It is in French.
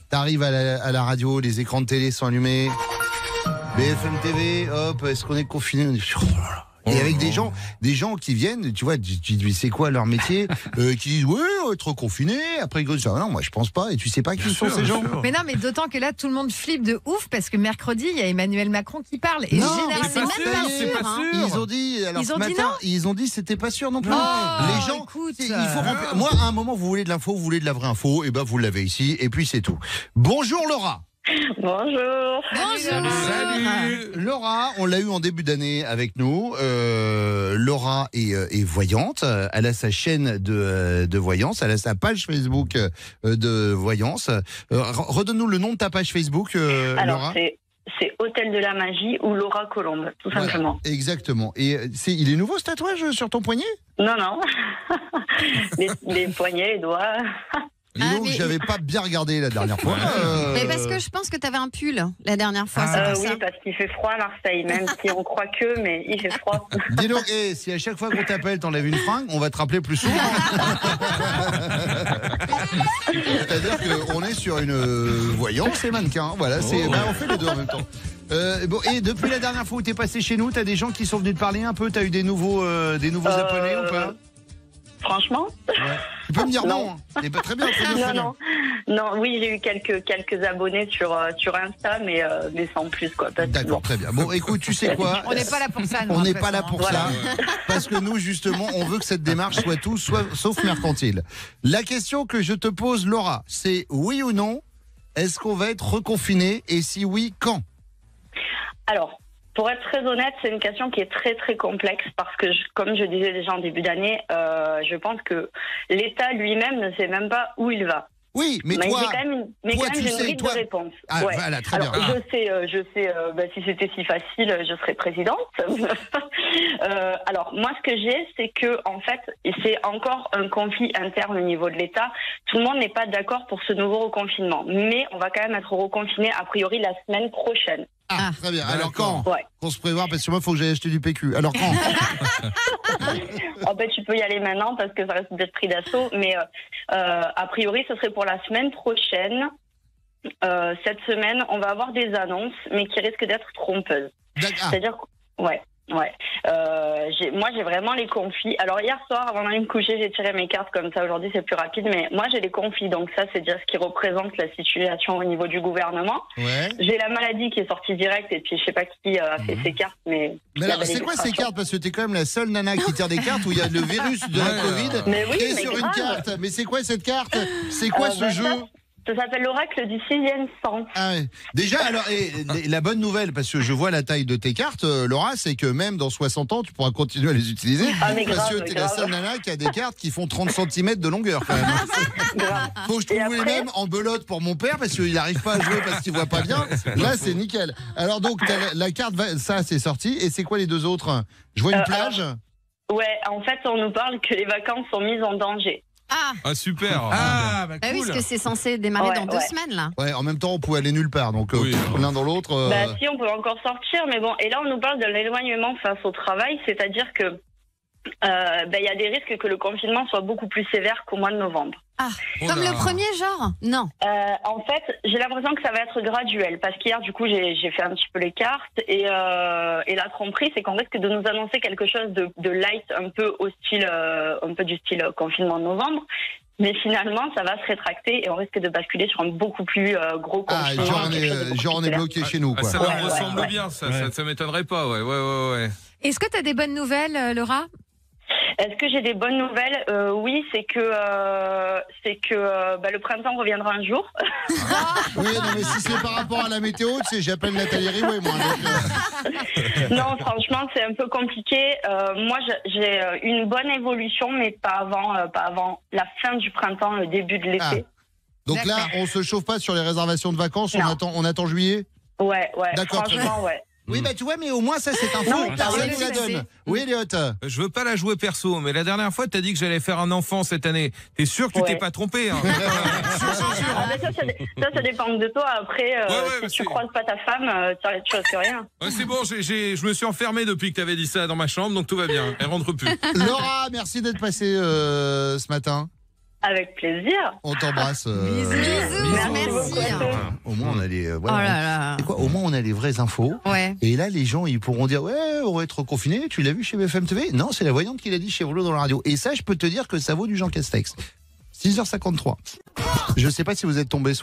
T'arrives à la radio, les écrans de télé sont allumés. BFM TV, hop, est-ce qu'on est confiné? On dit, oh là là. Et avec des gens qui viennent, tu vois, tu dis c'est quoi leur métier, qui disent oui, être confiné. Après ils disent non, moi je pense pas. Et tu sais pas qui sont ces gens. Mais non, mais d'autant que là tout le monde flippe de ouf parce que mercredi il y a Emmanuel Macron qui parle. Et non, c'est même pas sûr. Ils ont dit alors ce matin, ils ont dit c'était pas sûr non plus. Les gens, il faut remplir. Moi à un moment vous voulez de l'info, vous voulez de la vraie info, et ben vous l'avez ici. Et puis c'est tout. Bonjour Laura. Bonjour. Salut. Laura, on l'a eu en début d'année avec nous. Laura est voyante. Elle a sa chaîne de voyance. Elle a sa page Facebook de voyance. Redonne-nous le nom de ta page Facebook, Alors, Laura. C'est Hôtel de la Magie ou Laura Colombe, tout simplement. Exactement. Et il est nouveau ce tatouage sur ton poignet? Non. les poignets, les doigts. Dis donc, j'avais pas bien regardé la dernière fois. Mais parce que je pense que tu avais un pull la dernière fois. Oui, parce qu'il fait froid à Marseille, même si on croit que, mais il fait froid. Dis donc, si à chaque fois qu'on t'appelle, t'enlèves une fringue, on va te rappeler plus souvent. C'est-à-dire qu'on est sur une voyance et mannequin. Voilà, on fait les deux en même temps. Et depuis la dernière fois où t'es passé chez nous, t'as des gens qui sont venus te parler un peu? T'as eu des nouveaux abonnés ou pas? Franchement, tu peux me dire non. C'est pas très bien. Non, oui, j'ai eu quelques abonnés sur Insta, mais sans plus, quoi. D'accord, très bien. Bon, écoute, tu sais quoi? On n'est pas là pour ça. On n'est pas là pour ça. Parce que nous, justement, on veut que cette démarche soit tout, sauf mercantile. La question que je te pose, Laura, c'est oui ou non? Est-ce qu'on va être reconfiné? Et si oui, quand? Alors, pour être très honnête, c'est une question qui est très très complexe parce que, comme je disais déjà en début d'année, je pense que l'État lui-même ne sait même pas où il va. Oui, mais toi, j'ai quand même une grille de réponse. Ah, ouais. Voilà, très Alors, bien. Je sais, si c'était si facile, je serais présidente. Alors, moi, ce que j'ai, c'est que, en fait, c'est encore un conflit interne au niveau de l'État. Tout le monde n'est pas d'accord pour ce nouveau reconfinement. Mais on va quand même être reconfiné, a priori, la semaine prochaine. Ah, très bien. Alors quand? Ouais. Qu'on se prévoit, parce que moi, il faut que j'aille acheter du PQ. Alors quand? Tu peux y aller maintenant parce que ça risque d'être pris d'assaut. Mais a priori, ce serait pour la semaine prochaine. Cette semaine, on va avoir des annonces, mais qui risquent d'être trompeuses. C'est-à-dire que, ouais. Moi, j'ai vraiment les confis. Alors, hier soir, avant d'aller me coucher, j'ai tiré mes cartes comme ça. Aujourd'hui, c'est plus rapide. Mais moi, j'ai les confis. Donc, ça, c'est dire ce qui représente la situation au niveau du gouvernement. Ouais. J'ai la maladie qui est sortie directe. Et puis, je sais pas qui a fait ces cartes. Mais alors, c'est quoi ces cartes? Parce que t'es quand même la seule nana qui tire des cartes où il y a le virus de la Covid qui est sur une carte. Mais c'est quoi cette carte? C'est quoi ce jeu? Ça s'appelle l'oracle du 6e sens. Ah ouais. Déjà, alors, la bonne nouvelle, parce que je vois la taille de tes cartes, Laura, c'est que même dans 60 ans, tu pourras continuer à les utiliser. Parce que t'es la seule nana qui a des cartes qui font 30 cm de longueur, quand même. Faut que je trouve les mêmes en belote pour mon père, parce qu'il n'arrive pas à jouer parce qu'il voit pas bien. Là, c'est nickel. Alors donc, la carte, ça, c'est sorti. Et c'est quoi les deux autres? Je vois une plage. Ouais, en fait, on nous parle que les vacances sont mises en danger. Ah super. Cool. Oui, parce que c'est censé démarrer dans 2 semaines là. Ouais, en même temps on pouvait aller nulle part, donc l'un dans l'autre. Si, on peut encore sortir, mais bon. Et là on nous parle de l'éloignement face au travail, c'est-à-dire que y a des risques que le confinement soit beaucoup plus sévère qu'au mois de novembre. Comme le premier genre? Non. En fait, j'ai l'impression que ça va être graduel parce qu'hier, du coup, j'ai fait un petit peu les cartes et la tromperie, c'est qu'on risque de nous annoncer quelque chose de light, un peu du style confinement de novembre. Mais finalement, ça va se rétracter et on risque de basculer sur un beaucoup plus gros confinement. Genre on est bloqué chez nous, quoi. Ça leur ressemble bien, ça m'étonnerait pas, ouais. Est-ce que tu as des bonnes nouvelles, Laura? Est-ce que j'ai des bonnes nouvelles? Oui, c'est que le printemps reviendra un jour. Oui, non, mais si c'est par rapport à la météo, tu sais, j'appelle Nathalie Riouet, moi. Non, franchement, c'est un peu compliqué. Moi, j'ai une bonne évolution, mais pas avant la fin du printemps, le début de l'été. Donc là, on se chauffe pas sur les réservations de vacances, on attend juillet? Ouais, d'accord, franchement, ouais. Oui, tu vois, mais au moins, ça, c'est un faux. Personne nous la donne. Oui, Elliot. Je veux pas la jouer perso, mais la dernière fois, t'as dit que j'allais faire un enfant cette année. T'es sûr que tu t'es pas trompé, hein? Ça dépend de toi. Après, si tu croises pas ta femme, tu risques rien. Ouais, c'est bon, je me suis enfermé depuis que t'avais dit ça dans ma chambre, donc tout va bien. Elle rentre plus. Laura, merci d'être passée ce matin. Avec plaisir. On t'embrasse. Bisous. Merci. Au moins, on a les. C'est quoi, au moins, on a les vraies infos. Ouais. Et là, les gens, ils pourront dire on va être confinés. Tu l'as vu chez BFM TV? Non, c'est la voyante qui l'a dit chez Rouleau dans la radio. Et ça, je peux te dire que ça vaut du Jean Castex. 6h53. Je sais pas si vous êtes tombé